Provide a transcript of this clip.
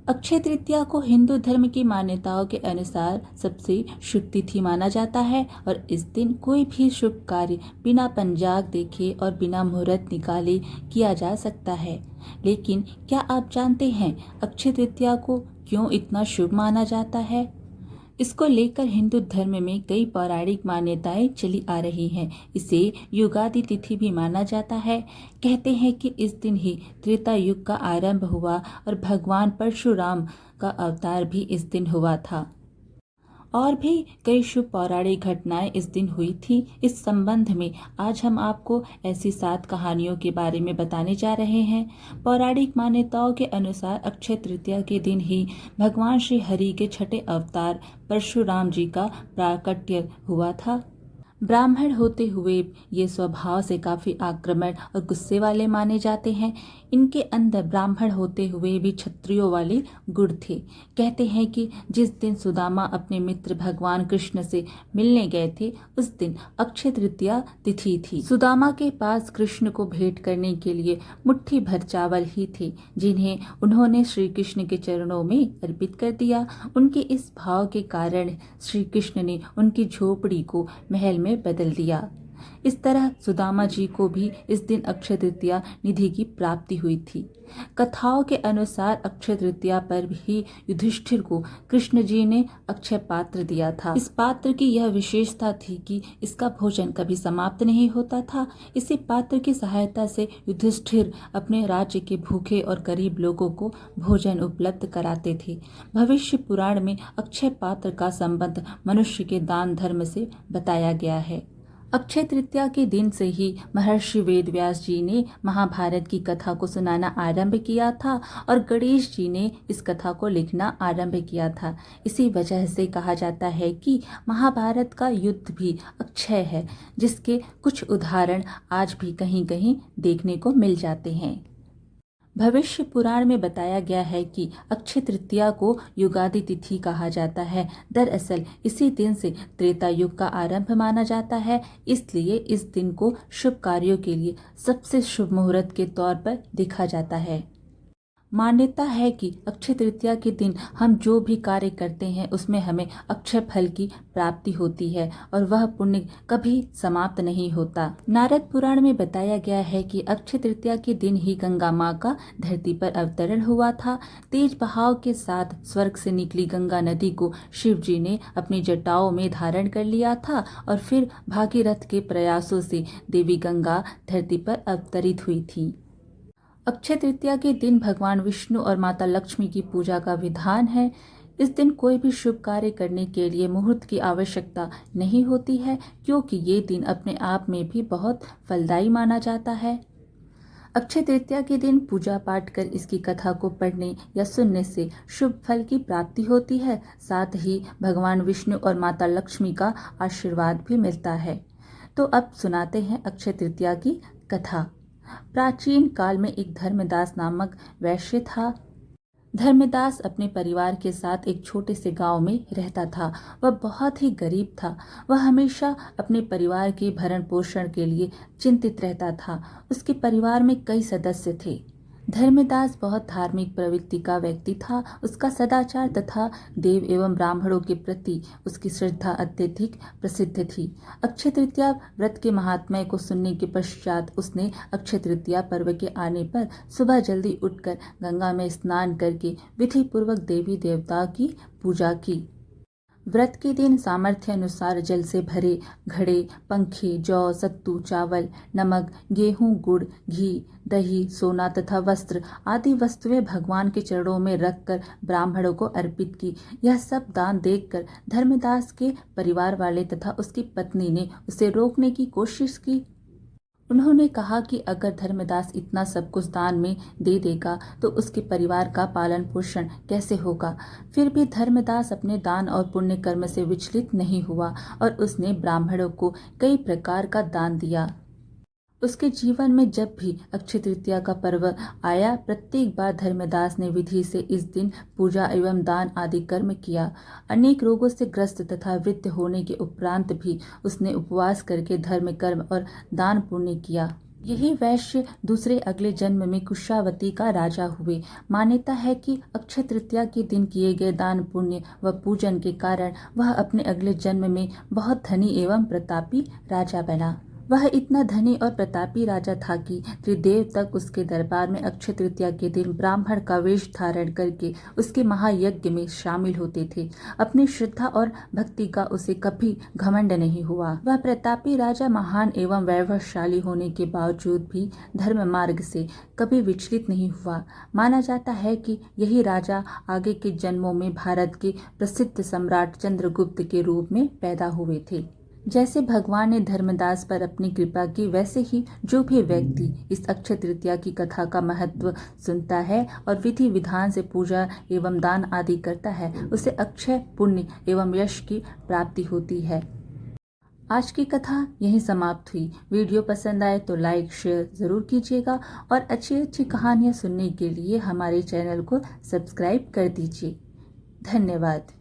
अक्षय तृतीया को हिंदू धर्म की मान्यताओं के अनुसार सबसे शुभ तिथि माना जाता है और इस दिन कोई भी शुभ कार्य बिना पंचांग देखे और बिना मुहूर्त निकाले किया जा सकता है। लेकिन क्या आप जानते हैं अक्षय तृतीया को क्यों इतना शुभ माना जाता है? इसको लेकर हिंदू धर्म में कई पौराणिक मान्यताएं चली आ रही हैं। इसे युगादि तिथि भी माना जाता है। कहते हैं कि इस दिन ही त्रेता युग का आरंभ हुआ और भगवान परशुराम का अवतार भी इस दिन हुआ था। और भी कई शुभ पौराणिक घटनाएं इस दिन हुई थी। इस संबंध में आज हम आपको ऐसी 7 कहानियों के बारे में बताने जा रहे हैं। पौराणिक मान्यताओं के अनुसार अक्षय तृतीया के दिन ही भगवान श्री हरि के छठे अवतार परशुराम जी का प्राकट्य हुआ था। ब्राह्मण होते हुए ये स्वभाव से काफ़ी आक्रमण और गुस्से वाले माने जाते हैं। इनके अंदर ब्राह्मण होते हुए भी क्षत्रियों वाले गुण थे। कहते हैं कि जिस दिन सुदामा अपने मित्र भगवान कृष्ण से मिलने गए थे उस दिन अक्षय तृतीया तिथि थी। सुदामा के पास कृष्ण को भेंट करने के लिए मुट्ठी भर चावल ही थे, जिन्हें उन्होंने श्री कृष्ण के चरणों में अर्पित कर दिया। उनके इस भाव के कारण श्री कृष्ण ने उनकी झोपड़ी को महल में बदल दिया। इस तरह सुदामा जी को भी इस दिन अक्षय तृतीया निधि की प्राप्ति हुई थी। कथाओं के अनुसार अक्षय तृतीया पर भी युधिष्ठिर को कृष्ण जी ने अक्षय पात्र दिया था। इस पात्र की यह विशेषता थी कि इसका भोजन कभी समाप्त नहीं होता था। इसी पात्र की सहायता से युधिष्ठिर अपने राज्य के भूखे और गरीब लोगों को भोजन उपलब्ध कराते थे। भविष्य पुराण में अक्षय पात्र का संबंध मनुष्य के दान धर्म से बताया गया है। अक्षय तृतीया के दिन से ही महर्षि वेदव्यास जी ने महाभारत की कथा को सुनाना आरंभ किया था और गणेश जी ने इस कथा को लिखना आरंभ किया था। इसी वजह से कहा जाता है कि महाभारत का युद्ध भी अक्षय है, जिसके कुछ उदाहरण आज भी कहीं कहीं देखने को मिल जाते हैं। भविष्य पुराण में बताया गया है कि अक्षय तृतीया को युगादि तिथि कहा जाता है। दरअसल इसी दिन से त्रेता युग का आरंभ माना जाता है, इसलिए इस दिन को शुभ कार्यों के लिए सबसे शुभ मुहूर्त के तौर पर देखा जाता है। मान्यता है कि अक्षय तृतीया के दिन हम जो भी कार्य करते हैं उसमें हमें अक्षय फल की प्राप्ति होती है और वह पुण्य कभी समाप्त नहीं होता। नारद पुराण में बताया गया है कि अक्षय तृतीया के दिन ही गंगा माँ का धरती पर अवतरण हुआ था। तेज बहाव के साथ स्वर्ग से निकली गंगा नदी को शिव जी ने अपनी जटाओं में धारण कर लिया था और फिर भागीरथ के प्रयासों से देवी गंगा धरती पर अवतरित हुई थी। अक्षय तृतीया के दिन भगवान विष्णु और माता लक्ष्मी की पूजा का विधान है। इस दिन कोई भी शुभ कार्य करने के लिए मुहूर्त की आवश्यकता नहीं होती है, क्योंकि ये दिन अपने आप में भी बहुत फलदायी माना जाता है। अक्षय तृतीया के दिन पूजा पाठ कर इसकी कथा को पढ़ने या सुनने से शुभ फल की प्राप्ति होती है। साथ ही भगवान विष्णु और माता लक्ष्मी का आशीर्वाद भी मिलता है। तो अब सुनाते हैं अक्षय तृतीया की कथा। प्राचीन काल में एक धर्मदास नामक वैश्य था। धर्मदास अपने परिवार के साथ एक छोटे से गांव में रहता था। वह बहुत ही गरीब था। वह हमेशा अपने परिवार के भरण पोषण के लिए चिंतित रहता था। उसके परिवार में कई सदस्य थे। धर्मदास बहुत धार्मिक प्रवृत्ति का व्यक्ति था। उसका सदाचार तथा देव एवं ब्राह्मणों के प्रति उसकी श्रद्धा अत्यधिक प्रसिद्ध थी। अक्षय तृतीया व्रत के महात्म्य को सुनने के पश्चात उसने अक्षय तृतीया पर्व के आने पर सुबह जल्दी उठकर गंगा में स्नान करके विधि पूर्वक देवी देवता की पूजा की। व्रत के दिन सामर्थ्य अनुसार जल से भरे घड़े, पंखे, जौ, सत्तू, चावल, नमक, गेहूं, गुड़, घी, दही, सोना तथा वस्त्र आदि वस्तुएं भगवान के चरणों में रखकर ब्राह्मणों को अर्पित की। यह सब दान देखकर धर्मदास के परिवार वाले तथा उसकी पत्नी ने उसे रोकने की कोशिश की। उन्होंने कहा कि अगर धर्मदास इतना सब कुछ दान में दे देगा तो उसके परिवार का पालन पोषण कैसे होगा। फिर भी धर्मदास अपने दान और पुण्य कर्म से विचलित नहीं हुआ और उसने ब्राह्मणों को कई प्रकार का दान दिया। उसके जीवन में जब भी अक्षय तृतीया का पर्व आया, प्रत्येक बार धर्मदास ने विधि से इस दिन पूजा एवं दान आदि कर्म किया। अनेक रोगों से ग्रस्त तथा वृद्ध होने के उपरांत भी उसने उपवास करके धर्म कर्म और दान पुण्य किया। यही वैश्य दूसरे अगले जन्म में कुशावती का राजा हुए। मान्यता है कि अक्षय तृतीया के दिन किए गए दान पुण्य व पूजन के कारण वह अपने अगले जन्म में बहुत धनी एवं प्रतापी राजा बना। वह इतना धनी और प्रतापी राजा था कि त्रिदेव तक उसके दरबार में अक्षय तृतीया के दिन ब्राह्मण का वेश धारण करके उसके महायज्ञ में शामिल होते थे। अपनी श्रद्धा और भक्ति का उसे कभी घमंड नहीं हुआ। वह प्रतापी राजा महान एवं वैभवशाली होने के बावजूद भी धर्म मार्ग से कभी विचलित नहीं हुआ। माना जाता है कि यही राजा आगे के जन्मों में भारत के प्रसिद्ध सम्राट चंद्रगुप्त के रूप में पैदा हुए थे। जैसे भगवान ने धर्मदास पर अपनी कृपा की, वैसे ही जो भी व्यक्ति इस अक्षय तृतीया की कथा का महत्व सुनता है और विधि विधान से पूजा एवं दान आदि करता है, उसे अक्षय पुण्य एवं यश की प्राप्ति होती है। आज की कथा यहीं समाप्त हुई। वीडियो पसंद आए तो लाइक शेयर ज़रूर कीजिएगा और अच्छी अच्छी कहानियाँ सुनने के लिए हमारे चैनल को सब्सक्राइब कर दीजिए। धन्यवाद।